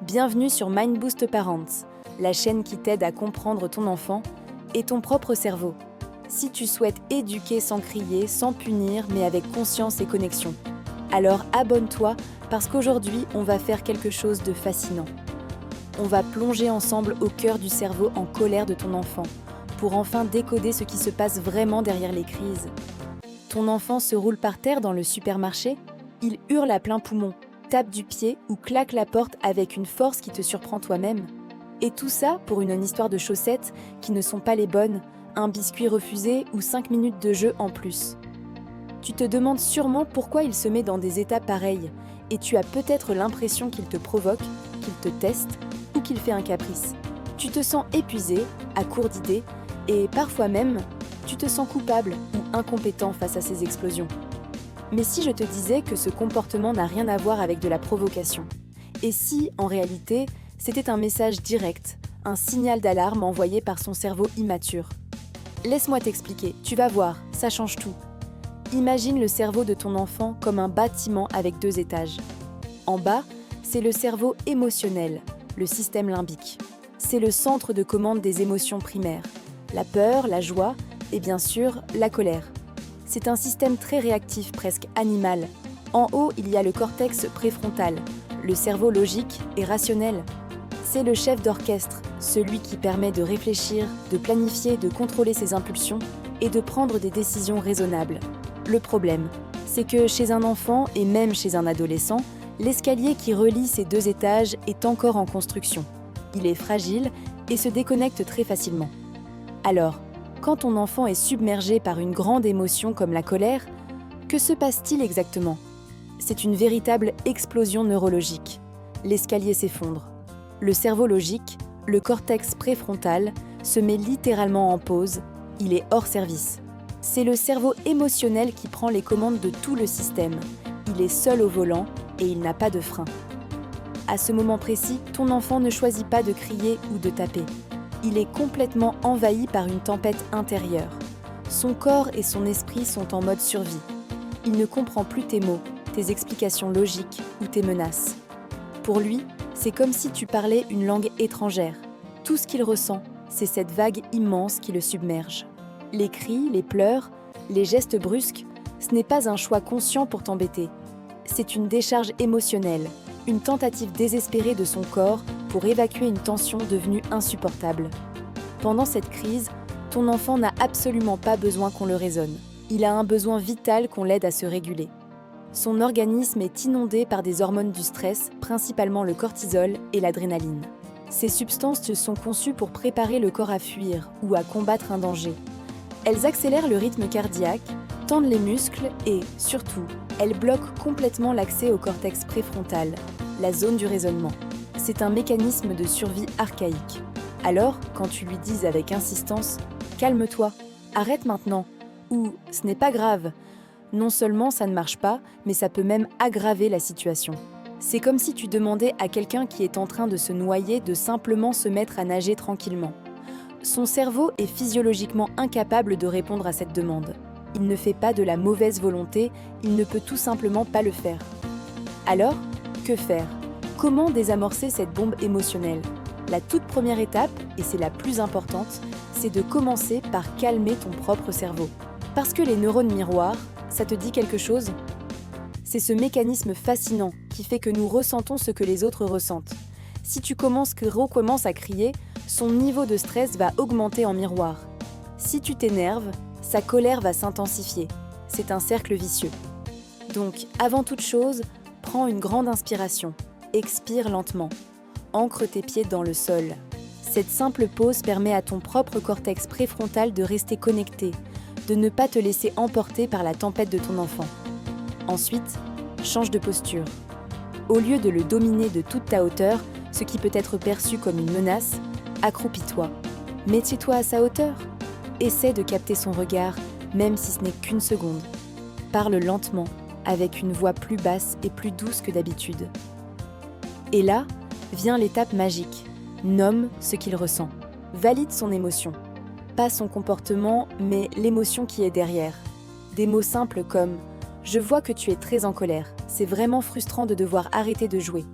Bienvenue sur Mind Boost Parents, la chaîne qui t'aide à comprendre ton enfant et ton propre cerveau. Si tu souhaites éduquer sans crier, sans punir, mais avec conscience et connexion, alors abonne-toi parce qu'aujourd'hui, on va faire quelque chose de fascinant. On va plonger ensemble au cœur du cerveau en colère de ton enfant, pour enfin décoder ce qui se passe vraiment derrière les crises. Ton enfant se roule par terre dans le supermarché, il hurle à plein poumon, tape du pied ou claque la porte avec une force qui te surprend toi-même. Et tout ça pour une histoire de chaussettes qui ne sont pas les bonnes, un biscuit refusé ou 5 minutes de jeu en plus. Tu te demandes sûrement pourquoi il se met dans des états pareils, et tu as peut-être l'impression qu'il te provoque, qu'il te teste ou qu'il fait un caprice. Tu te sens épuisé, à court d'idées, et parfois même, tu te sens coupable ou incompétent face à ces explosions. Mais si je te disais que ce comportement n'a rien à voir avec de la provocation? Et si, en réalité, c'était un message direct, un signal d'alarme envoyé par son cerveau immature? Laisse-moi t'expliquer, tu vas voir, ça change tout. Imagine le cerveau de ton enfant comme un bâtiment avec 2 étages. En bas, c'est le cerveau émotionnel, le système limbique. C'est le centre de commande des émotions primaires, la peur, la joie et bien sûr, la colère. C'est un système très réactif, presque animal. En haut, il y a le cortex préfrontal, le cerveau logique et rationnel. C'est le chef d'orchestre, celui qui permet de réfléchir, de planifier, de contrôler ses impulsions et de prendre des décisions raisonnables. Le problème, c'est que chez un enfant et même chez un adolescent, l'escalier qui relie ces 2 étages est encore en construction. Il est fragile et se déconnecte très facilement. Alors, quand ton enfant est submergé par une grande émotion comme la colère, que se passe-t-il exactement? C'est une véritable explosion neurologique. L'escalier s'effondre. Le cerveau logique, le cortex préfrontal, se met littéralement en pause, il est hors service. C'est le cerveau émotionnel qui prend les commandes de tout le système. Il est seul au volant et il n'a pas de frein. À ce moment précis, ton enfant ne choisit pas de crier ou de taper. Il est complètement envahi par une tempête intérieure. Son corps et son esprit sont en mode survie. Il ne comprend plus tes mots, tes explications logiques ou tes menaces. Pour lui, c'est comme si tu parlais une langue étrangère. Tout ce qu'il ressent, c'est cette vague immense qui le submerge. Les cris, les pleurs, les gestes brusques, ce n'est pas un choix conscient pour t'embêter. C'est une décharge émotionnelle, une tentative désespérée de son corps pour évacuer une tension devenue insupportable. Pendant cette crise, ton enfant n'a absolument pas besoin qu'on le raisonne. Il a un besoin vital qu'on l'aide à se réguler. Son organisme est inondé par des hormones du stress, principalement le cortisol et l'adrénaline. Ces substances sont conçues pour préparer le corps à fuir ou à combattre un danger. Elles accélèrent le rythme cardiaque, tendent les muscles et, surtout, elles bloquent complètement l'accès au cortex préfrontal, la zone du raisonnement. C'est un mécanisme de survie archaïque. Alors, quand tu lui dis avec insistance « Calme-toi, arrête maintenant » ou « Ce n'est pas grave », non seulement ça ne marche pas, mais ça peut même aggraver la situation. C'est comme si tu demandais à quelqu'un qui est en train de se noyer de simplement se mettre à nager tranquillement. Son cerveau est physiologiquement incapable de répondre à cette demande. Il ne fait pas de la mauvaise volonté, il ne peut tout simplement pas le faire. Alors, que faire? Comment désamorcer cette bombe émotionnelle? La toute première étape, et c'est la plus importante, c'est de commencer par calmer ton propre cerveau. Parce que les neurones miroirs, ça te dit quelque chose? C'est ce mécanisme fascinant qui fait que nous ressentons ce que les autres ressentent. Si tu recommences à crier, son niveau de stress va augmenter en miroir. Si tu t'énerves, sa colère va s'intensifier. C'est un cercle vicieux. Donc, avant toute chose, prends une grande inspiration. Expire lentement. Ancre tes pieds dans le sol. Cette simple pause permet à ton propre cortex préfrontal de rester connecté, de ne pas te laisser emporter par la tempête de ton enfant. Ensuite, change de posture. Au lieu de le dominer de toute ta hauteur, ce qui peut être perçu comme une menace, accroupis-toi. Mets-toi à sa hauteur. Essaie de capter son regard, même si ce n'est qu'une seconde. Parle lentement, avec une voix plus basse et plus douce que d'habitude. Et là, vient l'étape magique. Nomme ce qu'il ressent. Valide son émotion. Pas son comportement, mais l'émotion qui est derrière. Des mots simples comme « Je vois que tu es très en colère. C'est vraiment frustrant de devoir arrêter de jouer. »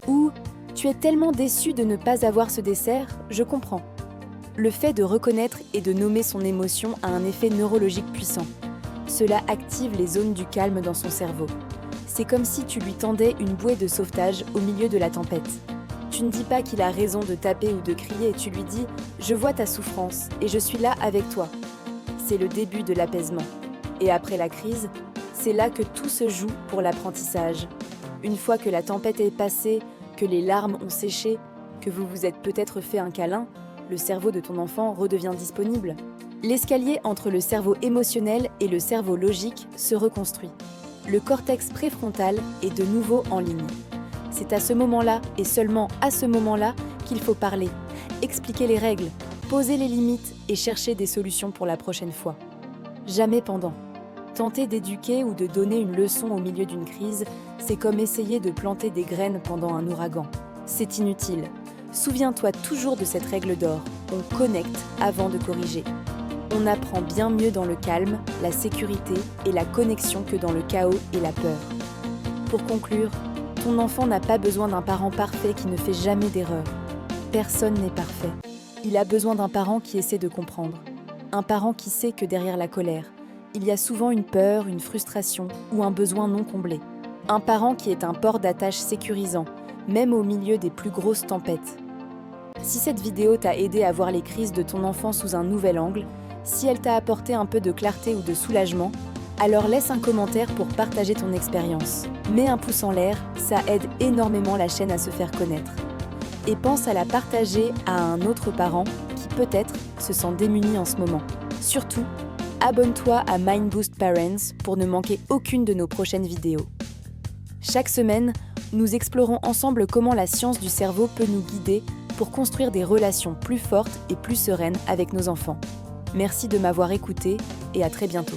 Ou « tu es tellement déçu de ne pas avoir ce dessert, je comprends. Le fait de reconnaître et de nommer son émotion a un effet neurologique puissant. Cela active les zones du calme dans son cerveau. C'est comme si tu lui tendais une bouée de sauvetage au milieu de la tempête. Tu ne dis pas qu'il a raison de taper ou de crier, tu lui dis « Je vois ta souffrance et je suis là avec toi ». C'est le début de l'apaisement. Et après la crise, c'est là que tout se joue pour l'apprentissage. Une fois que la tempête est passée, que les larmes ont séché, que vous vous êtes peut-être fait un câlin, le cerveau de ton enfant redevient disponible. L'escalier entre le cerveau émotionnel et le cerveau logique se reconstruit. Le cortex préfrontal est de nouveau en ligne. C'est à ce moment-là, et seulement à ce moment-là, qu'il faut parler, expliquer les règles, poser les limites et chercher des solutions pour la prochaine fois. Jamais pendant. Tenter d'éduquer ou de donner une leçon au milieu d'une crise, c'est comme essayer de planter des graines pendant un ouragan. C'est inutile. Souviens-toi toujours de cette règle d'or. On connecte avant de corriger. On apprend bien mieux dans le calme, la sécurité et la connexion que dans le chaos et la peur. Pour conclure, ton enfant n'a pas besoin d'un parent parfait qui ne fait jamais d'erreur. Personne n'est parfait. Il a besoin d'un parent qui essaie de comprendre. Un parent qui sait que derrière la colère, il y a souvent une peur, une frustration ou un besoin non comblé. Un parent qui est un port d'attache sécurisant, même au milieu des plus grosses tempêtes. Si cette vidéo t'a aidé à voir les crises de ton enfant sous un nouvel angle, si elle t'a apporté un peu de clarté ou de soulagement, alors laisse un commentaire pour partager ton expérience. Mets un pouce en l'air, ça aide énormément la chaîne à se faire connaître. Et pense à la partager à un autre parent qui peut-être se sent démuni en ce moment. Surtout, abonne-toi à Mind Boost Parents pour ne manquer aucune de nos prochaines vidéos. Chaque semaine, nous explorons ensemble comment la science du cerveau peut nous guider pour construire des relations plus fortes et plus sereines avec nos enfants. Merci de m'avoir écouté et à très bientôt.